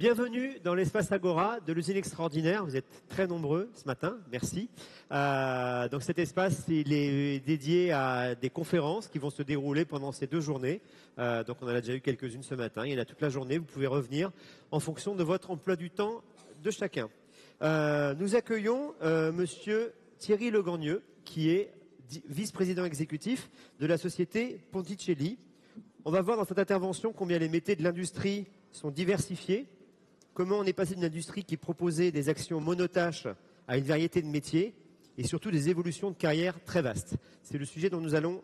Bienvenue dans l'espace Agora de l'usine extraordinaire. Vous êtes très nombreux ce matin, merci. Donc cet espace, il est dédié à des conférences qui vont se dérouler pendant ces 2 journées. Donc on en a déjà eu quelques-unes ce matin. Il y en a toute la journée. Vous pouvez revenir en fonction de votre emploi du temps de chacun. Nous accueillons Monsieur Thierry Legagneux, qui est vice-président exécutif de la société Ponticelli. On va voir dans cette intervention combien les métiers de l'industrie sont diversifiés, comment on est passé d'une industrie qui proposait des actions monotâches à une variété de métiers et surtout des évolutions de carrière très vastes. C'est le sujet dont nous allons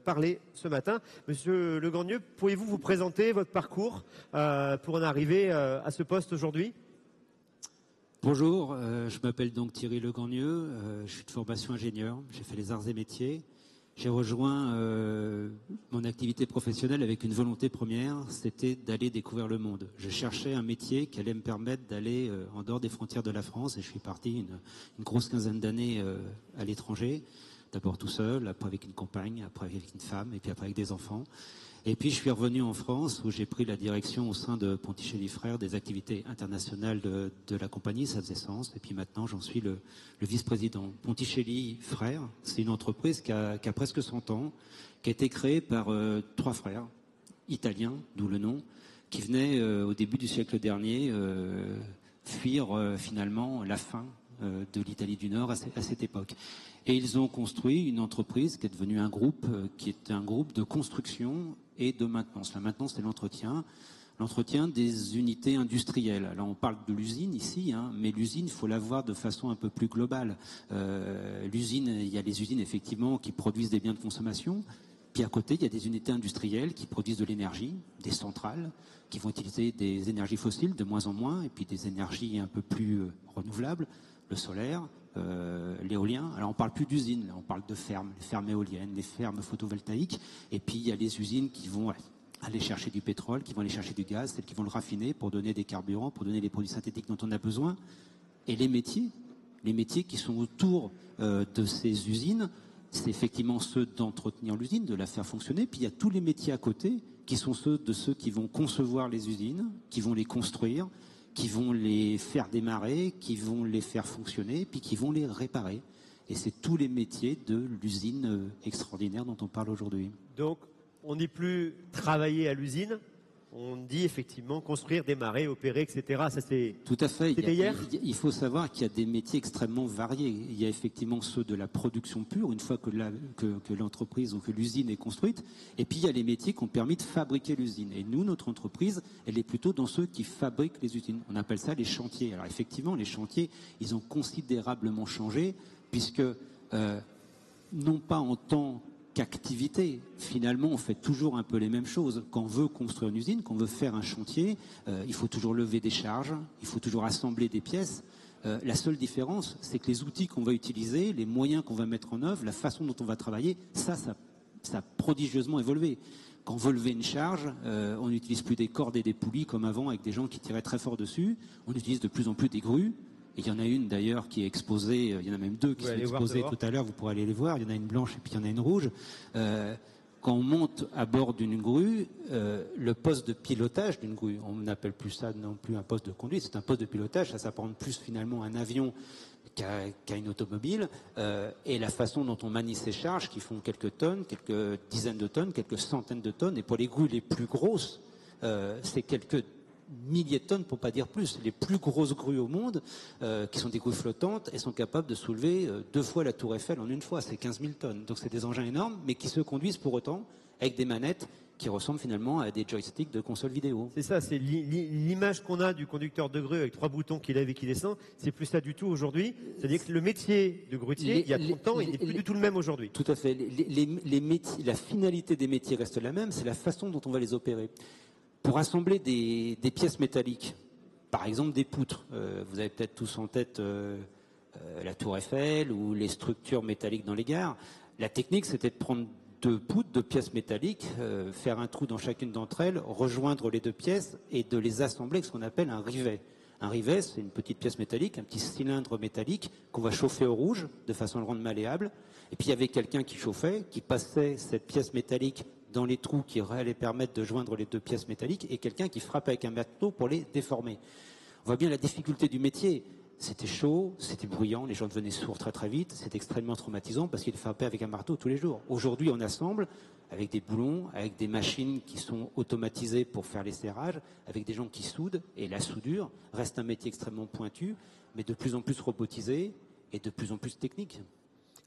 parler ce matin. Monsieur Legagneux, pourriez-vous vous présenter votre parcours pour en arriver à ce poste aujourd'hui ? Bonjour, je m'appelle donc Thierry Legagneux, je suis de formation ingénieur, j'ai fait les arts et métiers. J'ai rejoint mon activité professionnelle avec une volonté première, c'était d'aller découvrir le monde. Je cherchais un métier qui allait me permettre d'aller en dehors des frontières de la France et je suis parti une grosse quinzaine d'années à l'étranger. D'abord tout seul, après avec une compagne, après avec une femme et puis après avec des enfants. Et puis je suis revenu en France où j'ai pris la direction au sein de Ponticelli Frères des activités internationales de la compagnie, ça faisait sens. Et puis maintenant j'en suis le vice-président. Ponticelli Frères, c'est une entreprise qui a presque 100 ans, qui a été créée par 3 frères italiens, d'où le nom, qui venaient au début du siècle dernier fuir finalement la faim de l'Italie du Nord à cette époque. Et ils ont construit une entreprise qui est devenue un groupe, qui est un groupe de construction et de maintenance. La maintenance, c'est l'entretien des unités industrielles. Alors on parle de l'usine ici, mais l'usine, il faut la voir de façon un peu plus globale. L'usine, il y a les usines effectivement qui produisent des biens de consommation. Puis à côté, il y a des unités industrielles qui produisent de l'énergie, des centrales, qui vont utiliser des énergies fossiles de moins en moins, et puis des énergies un peu plus renouvelables, le solaire, l'éolien. Alors on parle plus d'usines, là on parle de fermes, les fermes éoliennes, les fermes photovoltaïques, et puis il y a les usines qui vont aller chercher du pétrole, qui vont aller chercher du gaz, celles qui vont le raffiner pour donner des carburants, pour donner les produits synthétiques dont on a besoin. Et les métiers qui sont autour de ces usines, c'est effectivement ceux d'entretenir l'usine, de la faire fonctionner. Puis il y a tous les métiers à côté qui sont ceux qui vont concevoir les usines, qui vont les construire, qui vont les faire démarrer, qui vont les faire fonctionner, puis qui vont les réparer. Et c'est tous les métiers de l'usine extraordinaire dont on parle aujourd'hui. Donc, on n'est plus travailler à l'usine, on dit effectivement construire, démarrer, opérer, etc. Ça, c'est... Tout à fait. C'était hier ? Il faut savoir qu'il y a des métiers extrêmement variés. Il y a effectivement ceux de la production pure, une fois que l'entreprise ou que l'usine est construite. Et puis il y a les métiers qui ont permis de fabriquer l'usine. Et nous, notre entreprise, elle est plutôt dans ceux qui fabriquent les usines. On appelle ça les chantiers. Alors effectivement, les chantiers, ils ont considérablement changé, puisque non pas en tant qu'activité, finalement, on fait toujours un peu les mêmes choses. Quand on veut construire une usine, quand on veut faire un chantier, il faut toujours lever des charges, il faut toujours assembler des pièces. La seule différence, c'est que les outils qu'on va utiliser, les moyens qu'on va mettre en œuvre, la façon dont on va travailler, ça a prodigieusement évolué. Quand on veut lever une charge, on n'utilise plus des cordes et des poulies comme avant avec des gens qui tiraient très fort dessus. On utilise de plus en plus des grues. Et il y en a une d'ailleurs qui est exposée, il y en a même 2 qui sont exposées tout à l'heure, vous pourrez aller les voir, il y en a une blanche et puis il y en a une rouge. Quand on monte à bord d'une grue, le poste de pilotage d'une grue, on n'appelle plus ça non plus un poste de conduite, c'est un poste de pilotage, ça s'apparente plus finalement à un avion qu'à une automobile, et la façon dont on manie ces charges qui font quelques tonnes, quelques dizaines de tonnes, quelques centaines de tonnes, et pour les grues les plus grosses, c'est quelques milliers de tonnes, pour pas dire plus. Les plus grosses grues au monde, qui sont des grues flottantes, elles sont capables de soulever 2 fois la tour Eiffel en une fois, c'est 15 000 tonnes. Donc c'est des engins énormes, mais qui se conduisent pour autant avec des manettes qui ressemblent finalement à des joysticks de console vidéo. C'est ça, c'est l'image qu'on a du conducteur de grue avec 3 boutons qui lève et qui descend. C'est plus ça du tout aujourd'hui. C'est-à-dire que le métier de grutier, il y a 30 ans, il n'est plus du tout le même aujourd'hui. Tout à fait. Les métiers, la finalité des métiers reste la même, c'est la façon dont on va les opérer. Pour assembler des pièces métalliques, par exemple des poutres, vous avez peut-être tous en tête la tour Eiffel ou les structures métalliques dans les gares. La technique, c'était de prendre 2 poutres, 2 pièces métalliques, faire un trou dans chacune d'entre elles, rejoindre les 2 pièces et de les assembler avec ce qu'on appelle un rivet. Un rivet, c'est une petite pièce métallique, un petit cylindre métallique qu'on va chauffer au rouge de façon à le rendre malléable. Et puis il y avait quelqu'un qui chauffait, qui passait cette pièce métallique dans les trous qui allaient permettre de joindre les deux pièces métalliques et quelqu'un qui frappe avec un marteau pour les déformer. On voit bien la difficulté du métier. C'était chaud, c'était bruyant, les gens devenaient sourds très très vite, c'était extrêmement traumatisant parce qu'ils frappaient avec un marteau tous les jours. Aujourd'hui, on assemble avec des boulons, avec des machines qui sont automatisées pour faire les serrages, avec des gens qui soudent, et la soudure reste un métier extrêmement pointu, mais de plus en plus robotisé et de plus en plus technique.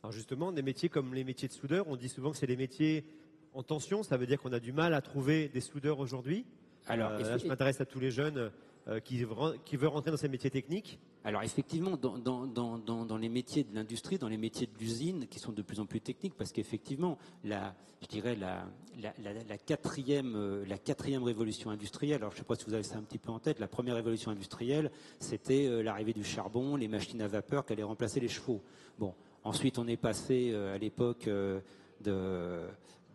Alors justement, des métiers comme les métiers de soudeur, on dit souvent que c'est des métiers en tension, ça veut dire qu'on a du mal à trouver des soudeurs aujourd'hui. Alors, là, je m'intéresse à tous les jeunes qui veulent rentrer dans ces métiers techniques. Alors effectivement, dans les métiers de l'industrie, dans les métiers de l'usine, qui sont de plus en plus techniques, parce qu'effectivement, je dirais la quatrième révolution industrielle, alors je ne sais pas si vous avez ça un petit peu en tête, la première révolution industrielle, c'était l'arrivée du charbon, les machines à vapeur qui allaient remplacer les chevaux. Bon, ensuite on est passé à l'époque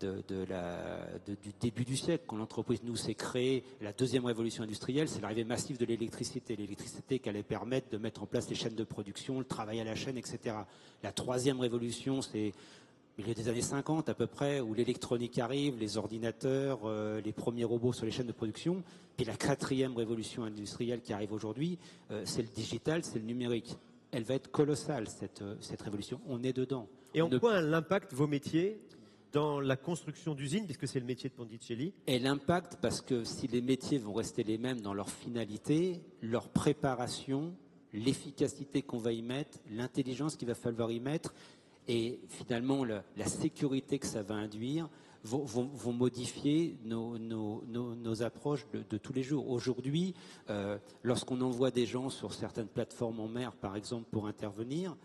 du début du siècle, quand l'entreprise s'est créée, la deuxième révolution industrielle, c'est l'arrivée massive de l'électricité. L'électricité qui allait permettre de mettre en place les chaînes de production, le travail à la chaîne, etc. La troisième révolution, c'est au milieu des années 50 à peu près, où l'électronique arrive, les ordinateurs, les premiers robots sur les chaînes de production. Puis la quatrième révolution industrielle qui arrive aujourd'hui, c'est le digital, c'est le numérique. Elle va être colossale, cette révolution. On est dedans. Et en quoi l'impact vos métiers dans la construction d'usines, puisque c'est le métier de Ponticelli? Et l'impact, parce que si les métiers vont rester les mêmes dans leur finalité, leur préparation, l'efficacité qu'on va y mettre, l'intelligence qu'il va falloir y mettre, et finalement la sécurité que ça va induire, vont modifier nos approches de tous les jours. Aujourd'hui, lorsqu'on envoie des gens sur certaines plateformes en mer, par exemple, pour intervenir,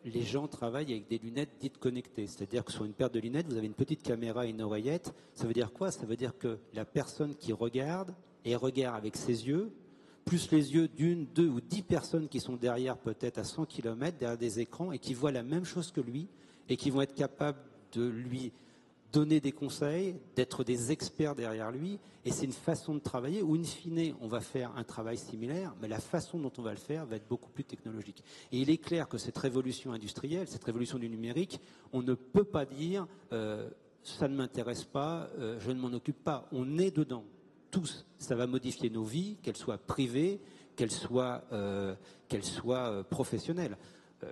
les gens travaillent avec des lunettes dites connectées. C'est-à-dire que sur une paire de lunettes, vous avez une petite caméra et une oreillette. Ça veut dire quoi? Ça veut dire que la personne qui regarde, et regarde avec ses yeux, plus les yeux d'une, deux ou 10 personnes qui sont derrière, peut-être à 100 km, derrière des écrans, et qui voient la même chose que lui, et qui vont être capables de lui donner des conseils, d'être des experts derrière lui, et c'est une façon de travailler où, in fine, on va faire un travail similaire, mais la façon dont on va le faire va être beaucoup plus technologique. Et il est clair que cette révolution industrielle, cette révolution du numérique, on ne peut pas dire ça ne m'intéresse pas, je ne m'en occupe pas. On est dedans, tous. Ça va modifier nos vies, qu'elles soient privées, qu'elles soient professionnelles.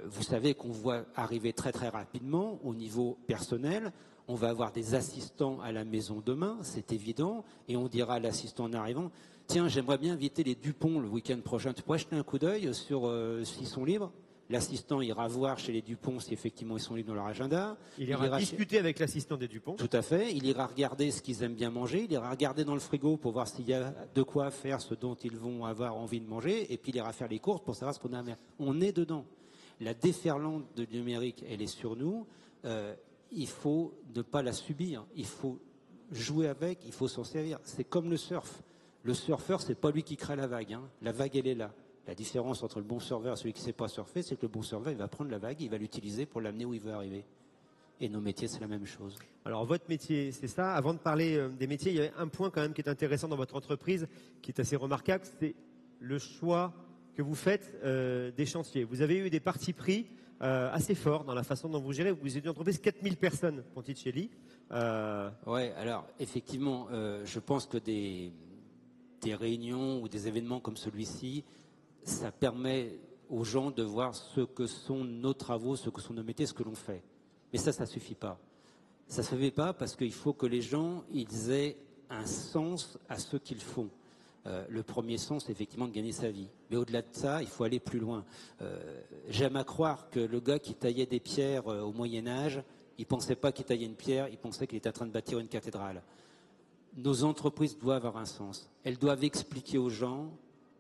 Vous savez qu'on voit arriver très très rapidement au niveau personnel. On va avoir des assistants à la maison demain, c'est évident, et on dira à l'assistant en arrivant, tiens, j'aimerais bien inviter les Dupont le week-end prochain, tu pourrais jeter un coup d'œil sur s'ils sont libres? L'assistant ira voir chez les Dupont si effectivement ils sont libres dans leur agenda. Il ira discuter avec l'assistant des Dupont. Tout à fait, il ira regarder ce qu'ils aiment bien manger, il ira regarder dans le frigo pour voir s'il y a de quoi faire ce dont ils vont avoir envie de manger, et puis il ira faire les courses pour savoir ce qu'on a à faire. On est dedans. La déferlante du numérique, elle est sur nous. Il faut ne pas la subir, il faut jouer avec, il faut s'en servir. C'est comme le surf. Le surfeur, c'est pas lui qui crée la vague, hein. La vague, elle est là. La différence entre le bon surfeur et celui qui ne sait pas surfer, c'est que le bon surfeur, il va prendre la vague, il va l'utiliser pour l'amener où il veut arriver. Et nos métiers, c'est la même chose. Alors, votre métier, c'est ça. Avant de parler des métiers, il y a un point quand même qui est intéressant dans votre entreprise, qui est assez remarquable, c'est le choix que vous faites des chantiers. Vous avez eu des partis pris assez forts dans la façon dont vous gérez. Vous êtes une entreprise 4000 personnes, Ponticelli. Oui, alors effectivement, je pense que des réunions ou des événements comme celui-ci, ça permet aux gens de voir ce que sont nos travaux, ce que sont nos métiers, ce que l'on fait. Mais ça ne suffit pas. Ça ne suffit pas parce qu'il faut que les gens ils aient un sens à ce qu'ils font. Le premier sens, c'est effectivement de gagner sa vie. Mais au-delà de ça, il faut aller plus loin. J'aime à croire que le gars qui taillait des pierres au Moyen-Âge, il ne pensait pas qu'il taillait une pierre, il pensait qu'il était en train de bâtir une cathédrale. Nos entreprises doivent avoir un sens. Elles doivent expliquer aux gens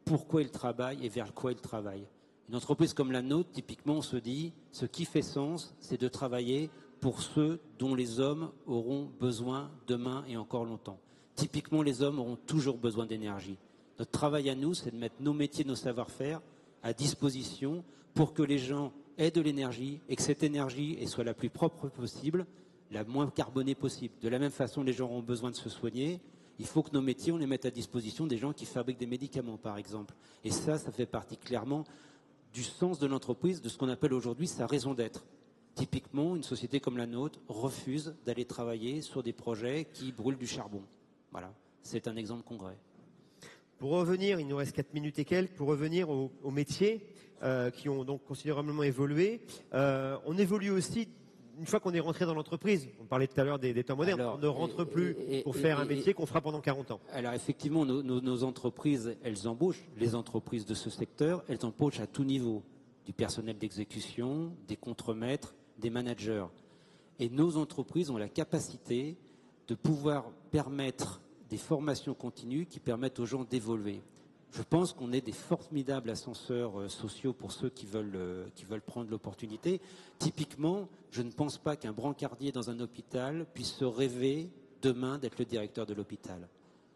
pourquoi ils travaillent et vers quoi ils travaillent. Une entreprise comme la nôtre, typiquement, on se dit, ce qui fait sens, c'est de travailler pour ceux dont les hommes auront besoin demain et encore longtemps. Typiquement, les hommes auront toujours besoin d'énergie. Notre travail à nous, c'est de mettre nos métiers, nos savoir-faire à disposition pour que les gens aient de l'énergie et que cette énergie soit la plus propre possible, la moins carbonée possible. De la même façon, les gens auront besoin de se soigner. Il faut que nos métiers, on les mette à disposition des gens qui fabriquent des médicaments, par exemple. Et ça fait partie clairement du sens de l'entreprise, de ce qu'on appelle aujourd'hui sa raison d'être. Typiquement, une société comme la nôtre refuse d'aller travailler sur des projets qui brûlent du charbon. Voilà, c'est un exemple concret. Pour revenir, il nous reste 4 minutes et quelques, pour revenir aux métiers qui ont donc considérablement évolué, on évolue aussi une fois qu'on est rentré dans l'entreprise. On parlait tout à l'heure des temps modernes. Alors, on ne rentre plus pour faire un métier qu'on fera pendant 40 ans. Alors effectivement, nos entreprises, elles embauchent. Les entreprises de ce secteur, elles embauchent à tout niveau. Du personnel d'exécution, des contremaîtres, des managers. Et nos entreprises ont la capacité de pouvoir permettre des formations continues qui permettent aux gens d'évoluer. Je pense qu'on est des formidables ascenseurs sociaux pour ceux qui veulent prendre l'opportunité. Typiquement, je ne pense pas qu'un brancardier dans un hôpital puisse se rêver demain d'être le directeur de l'hôpital.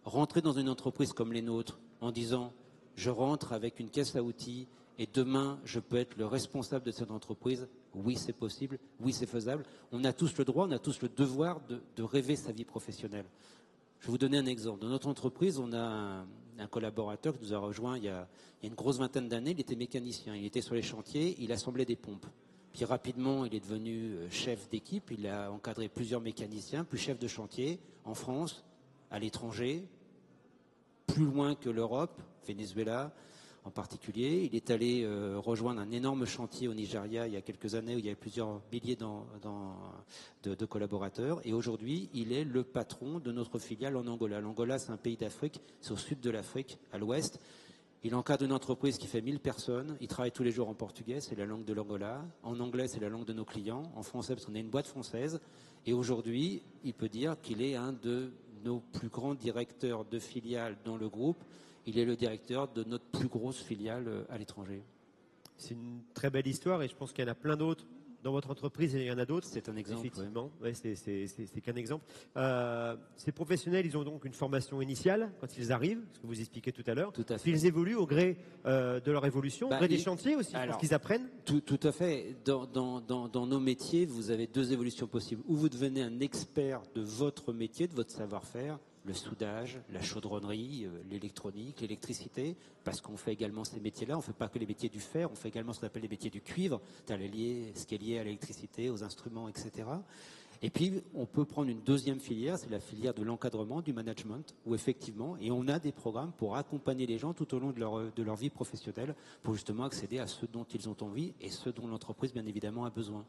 Rentrer dans une entreprise comme les nôtres en disant « je rentre avec une caisse à outils et demain je peux être le responsable de cette entreprise », oui c'est possible, oui c'est faisable. On a tous le droit, on a tous le devoir de rêver sa vie professionnelle. Je vais vous donner un exemple. Dans notre entreprise, on a un collaborateur qui nous a rejoint il y a une grosse vingtaine d'années. Il était mécanicien, il était sur les chantiers, il assemblait des pompes. Puis rapidement, il est devenu chef d'équipe. Il a encadré plusieurs mécaniciens, puis chef de chantier en France, à l'étranger, plus loin que l'Europe, Venezuela en particulier. Il est allé rejoindre un énorme chantier au Nigeria il y a quelques années où il y avait plusieurs milliers de collaborateurs. Et aujourd'hui, il est le patron de notre filiale en Angola. L'Angola, c'est un pays d'Afrique, c'est au sud de l'Afrique, à l'ouest. Il encadre une entreprise qui fait 1000 personnes. Il travaille tous les jours en portugais, c'est la langue de l'Angola. En anglais, c'est la langue de nos clients. En français, parce qu'on est une boîte française. Et aujourd'hui, il peut dire qu'il est un de nos plus grands directeurs de filiales dans le groupe. Il est le directeur de notre plus grosse filiale à l'étranger. C'est une très belle histoire et je pense qu'il y en a plein d'autres dans votre entreprise et il y en a d'autres. C'est un exemple. Effectivement, ouais, c'est qu'un exemple. Ces professionnels, ils ont donc une formation initiale quand ils arrivent, ce que vous expliquez tout à l'heure. Tout à fait. Puis ils évoluent au gré de leur évolution, au gré des chantiers aussi, parce qu'ils apprennent. Tout à fait. Dans nos métiers, vous avez deux évolutions possibles. Ou vous devenez un expert de votre métier, de votre savoir-faire, le soudage, la chaudronnerie, l'électronique, l'électricité, parce qu'on fait également ces métiers-là. On ne fait pas que les métiers du fer, on fait également ce qu'on appelle les métiers du cuivre, ce qui est lié à l'électricité, aux instruments, etc. Et puis, on peut prendre une deuxième filière, c'est la filière de l'encadrement, du management, où effectivement, et on a des programmes pour accompagner les gens tout au long de leur vie professionnelle, pour justement accéder à ce dont ils ont envie et ce dont l'entreprise, bien évidemment, a besoin.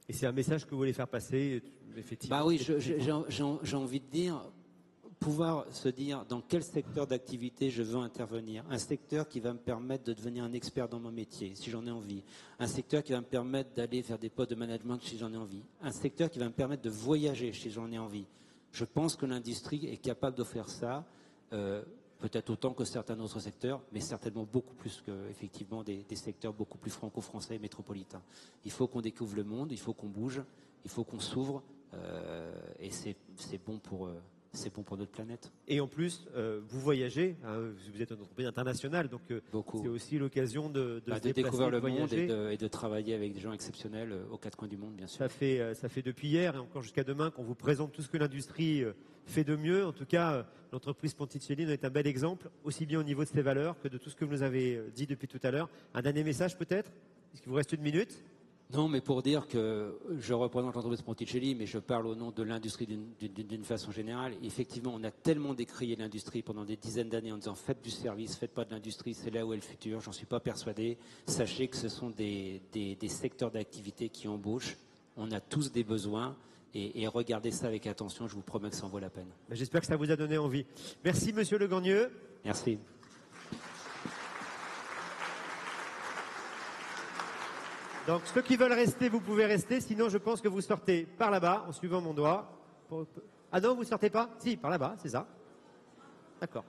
Et c'est un message que vous voulez faire passer, effectivement. Bah oui, j'ai envie de dire, pouvoir se dire dans quel secteur d'activité je veux intervenir. Un secteur qui va me permettre de devenir un expert dans mon métier, si j'en ai envie. Un secteur qui va me permettre d'aller faire des postes de management, si j'en ai envie. Un secteur qui va me permettre de voyager, si j'en ai envie. Je pense que l'industrie est capable d'offrir ça, peut-être autant que certains autres secteurs, mais certainement beaucoup plus que effectivement des secteurs beaucoup plus franco-français et métropolitains. Il faut qu'on découvre le monde, il faut qu'on bouge, il faut qu'on s'ouvre, et c'est bon pour... C'est bon pour notre planète. Et en plus, vous voyagez, hein, vous êtes une entreprise internationale, donc c'est aussi l'occasion de découvrir le monde et de travailler avec des gens exceptionnels aux quatre coins du monde, bien sûr. Ça fait depuis hier et encore jusqu'à demain qu'on vous présente tout ce que l'industrie fait de mieux. En tout cas, l'entreprise Ponticelli est un bel exemple, aussi bien au niveau de ses valeurs que de tout ce que vous nous avez dit depuis tout à l'heure. Un dernier message peut-être? Est-ce qu'il vous reste une minute? Non, mais pour dire que je représente l'entreprise Ponticelli, mais je parle au nom de l'industrie d'une façon générale. Effectivement, on a tellement décrié l'industrie pendant des dizaines d'années en disant faites du service, faites pas de l'industrie, c'est là où est le futur. J'en suis pas persuadé. Sachez que ce sont des secteurs d'activité qui embauchent. On a tous des besoins et regardez ça avec attention. Je vous promets que ça en vaut la peine. J'espère que ça vous a donné envie. Merci, Monsieur Le Gagneux. Merci. Donc ceux qui veulent rester, vous pouvez rester. Sinon, je pense que vous sortez par là-bas en suivant mon doigt. Ah non, vous ne sortez pas? Si, par là-bas, c'est ça. D'accord.